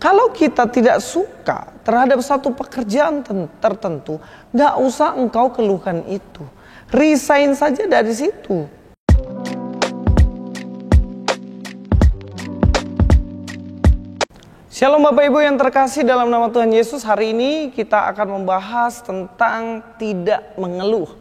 Kalau kita tidak suka terhadap satu pekerjaan tertentu, gak usah engkau keluhkan itu. Resign saja dari situ. Shalom Bapak Ibu yang terkasih dalam nama Tuhan Yesus. Hari ini kita akan membahas tentang tidak mengeluh.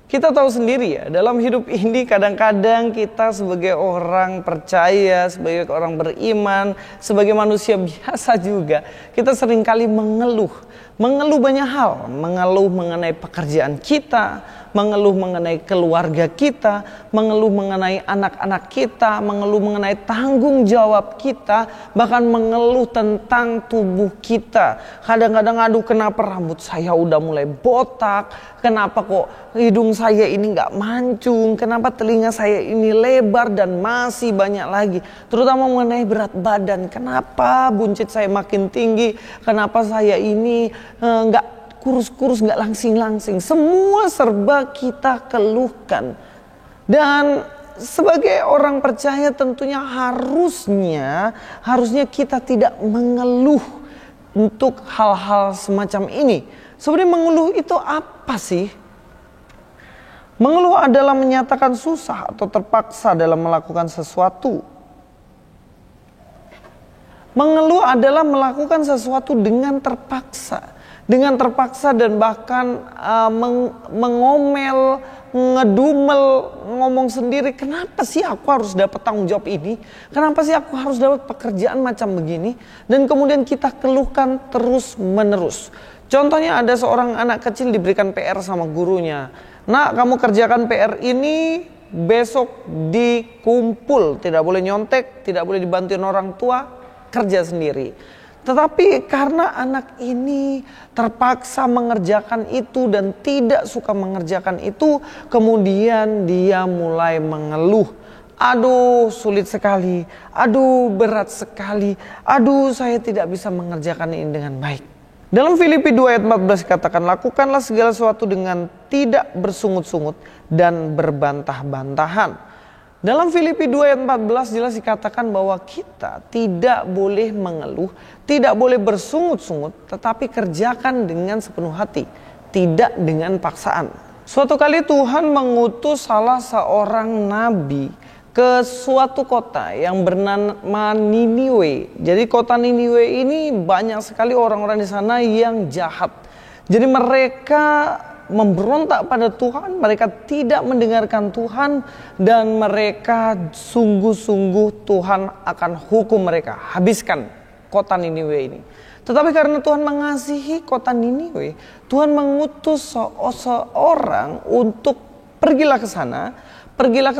Kita tahu sendiri ya, dalam hidup ini kadang-kadang kita sebagai orang percaya, sebagai orang beriman, sebagai manusia biasa juga, kita seringkali mengeluh. Mengeluh banyak hal, mengeluh mengenai pekerjaan kita, mengeluh mengenai keluarga kita, mengeluh mengenai anak-anak kita, mengeluh mengenai tanggung jawab kita, bahkan mengeluh tentang tubuh kita. Kadang-kadang, aduh kenapa rambut saya udah mulai botak, kenapa kok hidung saya ini gak mancung, kenapa telinga saya ini lebar, dan masih banyak lagi. Terutama mengenai berat badan, kenapa buncit saya makin tinggi, kenapa saya ini gak kurus-kurus, gak langsing-langsing. Semua serba kita keluhkan. Dan sebagai orang percaya tentunya harusnya kita tidak mengeluh untuk hal-hal semacam ini. Sebenarnya mengeluh itu apa sih? Mengeluh adalah menyatakan susah atau terpaksa dalam melakukan sesuatu. Mengeluh adalah melakukan sesuatu dengan terpaksa. Dengan terpaksa dan bahkan mengomel, ngedumel, ngomong sendiri. Kenapa sih aku harus dapat tanggung jawab ini? Kenapa sih aku harus dapat pekerjaan macam begini? Dan kemudian kita keluhkan terus menerus. Contohnya ada seorang anak kecil diberikan PR sama gurunya. Nak, kamu kerjakan PR ini, besok dikumpul. Tidak boleh nyontek, tidak boleh dibantuin orang tua, kerja sendiri. Tetapi karena anak ini terpaksa mengerjakan itu dan tidak suka mengerjakan itu, kemudian dia mulai mengeluh. Aduh sulit sekali, aduh berat sekali, aduh saya tidak bisa mengerjakan ini dengan baik. Dalam Filipi 2 ayat 14 katakan, lakukanlah segala sesuatu dengan tidak bersungut-sungut dan berbantah-bantahan. Dalam Filipi 2 ayat 14 jelas dikatakan bahwa kita tidak boleh mengeluh, tidak boleh bersungut-sungut, tetapi kerjakan dengan sepenuh hati, tidak dengan paksaan. Suatu kali Tuhan mengutus salah seorang nabi ke suatu kota yang bernama Niniwe. Jadi kota Niniwe ini banyak sekali orang-orang di sana yang jahat. Jadi mereka memberontak pada Tuhan, mereka tidak mendengarkan Tuhan, dan mereka sungguh-sungguh Tuhan akan hukum mereka, habiskan kota Niniwe ini. Tetapi karena Tuhan mengasihi kota Niniwe, Tuhan mengutus seorang untuk pergilah ke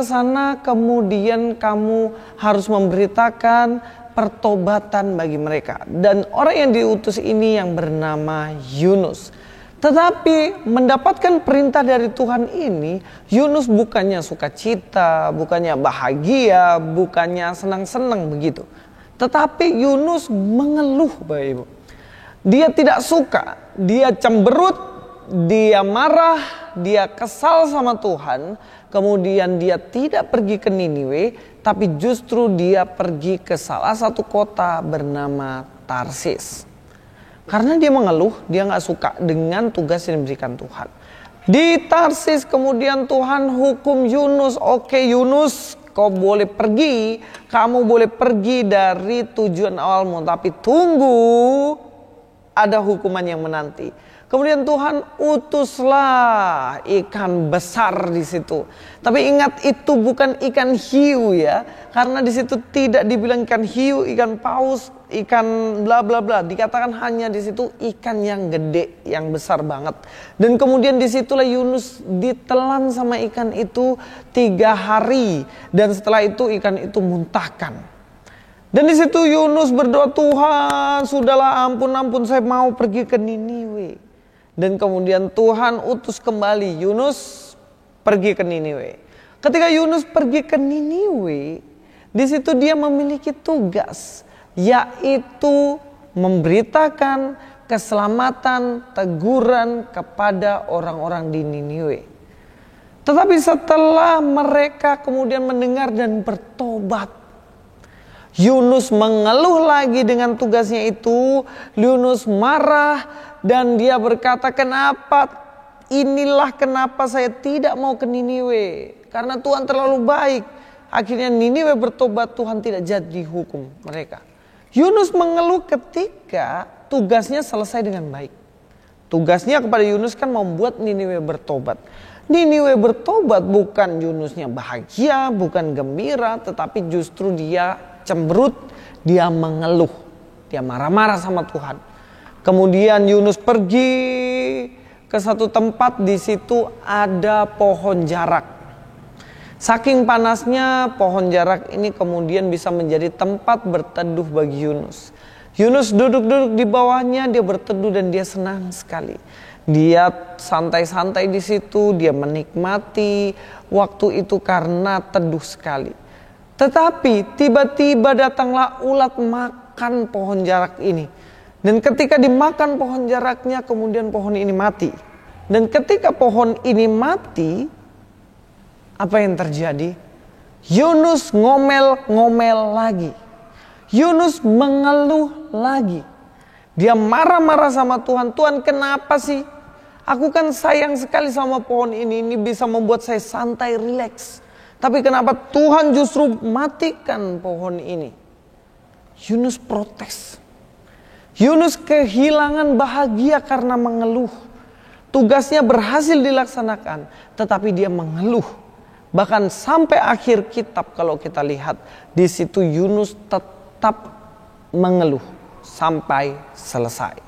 sana, kemudian kamu harus memberitakan pertobatan bagi mereka. Dan orang yang diutus ini yang bernama Yunus. Tetapi mendapatkan perintah dari Tuhan ini, Yunus bukannya sukacita, bukannya bahagia, bukannya senang-senang begitu. Tetapi Yunus mengeluh, Bapak Ibu. Dia tidak suka, dia cemberut, dia marah, dia kesal sama Tuhan. Kemudian dia tidak pergi ke Niniwe, tapi justru dia pergi ke salah satu kota bernama Tarsis. Karena dia mengeluh, dia gak suka dengan tugas yang diberikan Tuhan. Di Tarsis kemudian Tuhan hukum Yunus. Oke Yunus, kau boleh pergi, kamu boleh pergi dari tujuan awalmu. Tapi tunggu, ada hukuman yang menanti. Kemudian Tuhan utuslah ikan besar di situ. Tapi ingat itu bukan ikan hiu ya. Karena di situ tidak dibilang ikan hiu, ikan paus, ikan bla bla bla. Dikatakan hanya di situ ikan yang gede, yang besar banget. Dan kemudian disitulah Yunus ditelan sama ikan itu 3 hari. Dan setelah itu ikan itu muntahkan. Dan di situ Yunus berdoa, Tuhan sudahlah ampun saya mau pergi ke Niniwe. Dan kemudian Tuhan utus kembali Yunus pergi ke Niniwe. Ketika Yunus pergi ke Niniwe, di situ dia memiliki tugas, yaitu memberitakan keselamatan, teguran kepada orang-orang di Niniwe. Tetapi setelah mereka kemudian mendengar dan bertobat, Yunus mengeluh lagi dengan tugasnya itu. Yunus marah dan dia berkata, kenapa saya tidak mau ke Niniwe? Karena Tuhan terlalu baik. Akhirnya Niniwe bertobat, Tuhan tidak jadi hukum mereka. Yunus mengeluh ketika tugasnya selesai dengan baik. Tugasnya kepada Yunus kan membuat Niniwe bertobat. Niniwe bertobat bukan Yunusnya bahagia, bukan gembira, tetapi justru dia cemberut, dia mengeluh. Dia marah-marah sama Tuhan. Kemudian Yunus pergi ke satu tempat, di situ ada pohon jarak. Saking panasnya pohon jarak ini kemudian bisa menjadi tempat berteduh bagi Yunus. Yunus duduk-duduk di bawahnya, dia berteduh dan dia senang sekali. Dia santai-santai di situ, dia menikmati waktu itu karena teduh sekali. Tetapi tiba-tiba datanglah ulat makan pohon jarak ini. Dan ketika dimakan pohon jaraknya, kemudian pohon ini mati. Dan ketika pohon ini mati, apa yang terjadi? Yunus ngomel-ngomel lagi. Yunus mengeluh lagi. Dia marah-marah sama Tuhan. Tuhan, kenapa sih? Aku kan sayang sekali sama pohon ini. Ini bisa membuat saya santai, rileks. Tapi kenapa Tuhan justru matikan pohon ini? Yunus protes. Yunus kehilangan bahagia karena mengeluh. Tugasnya berhasil dilaksanakan, tetapi dia mengeluh. Bahkan sampai akhir kitab kalau kita lihat, di situ Yunus tetap mengeluh sampai selesai.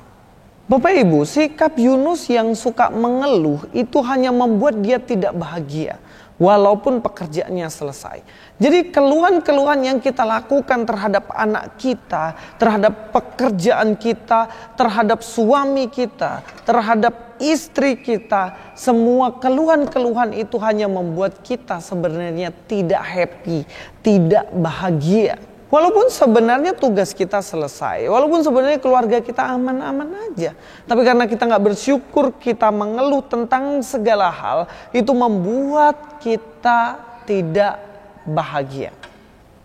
Bapak Ibu, sikap Yunus yang suka mengeluh itu hanya membuat dia tidak bahagia walaupun pekerjaannya selesai. Jadi keluhan-keluhan yang kita lakukan terhadap anak kita, terhadap pekerjaan kita, terhadap suami kita, terhadap istri kita, semua keluhan-keluhan itu hanya membuat kita sebenarnya tidak happy, tidak bahagia. Walaupun sebenarnya tugas kita selesai, walaupun sebenarnya keluarga kita aman-aman aja. Tapi karena kita gak bersyukur, kita mengeluh tentang segala hal, itu membuat kita tidak bahagia.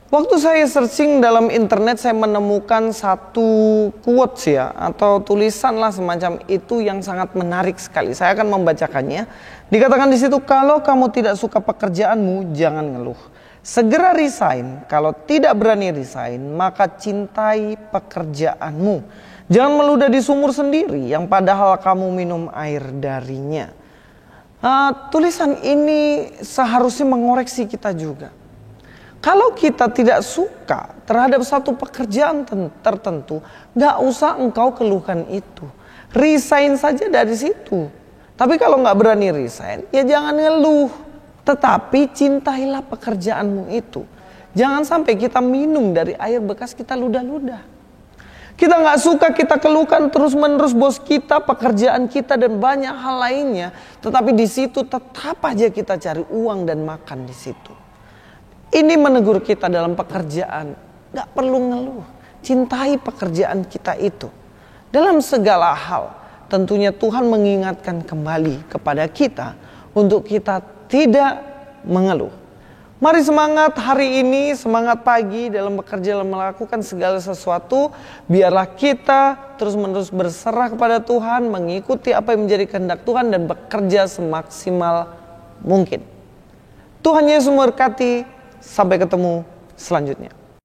Waktu saya searching dalam internet, saya menemukan satu quotes ya, atau tulisan lah semacam itu yang sangat menarik sekali. Saya akan membacakannya. Dikatakan di situ, kalau kamu tidak suka pekerjaanmu, jangan ngeluh. Segera resign. Kalau tidak berani resign, maka cintai pekerjaanmu. Jangan meludah di sumur sendiri yang padahal kamu minum air darinya. Tulisan ini seharusnya mengoreksi kita juga. Kalau kita tidak suka terhadap satu pekerjaan tertentu, gak usah engkau keluhkan itu. Resign saja dari situ. Tapi kalau gak berani resign, ya jangan ngeluh. Tetapi cintailah pekerjaanmu itu. Jangan sampai kita minum dari air bekas kita ludah-ludah. Kita gak suka, kita keluhkan terus-menerus bos kita, pekerjaan kita dan banyak hal lainnya. Tetapi di situ tetap aja kita cari uang dan makan di situ. Ini menegur kita dalam pekerjaan. Gak perlu ngeluh. Cintai pekerjaan kita itu. Dalam segala hal, tentunya Tuhan mengingatkan kembali kepada kita untuk kita tidak mengeluh. Mari semangat hari ini, semangat pagi dalam bekerja dan melakukan segala sesuatu. Biarlah kita terus-menerus berserah kepada Tuhan, mengikuti apa yang menjadi kehendak Tuhan dan bekerja semaksimal mungkin. Tuhan Yesus memberkati. Sampai ketemu selanjutnya.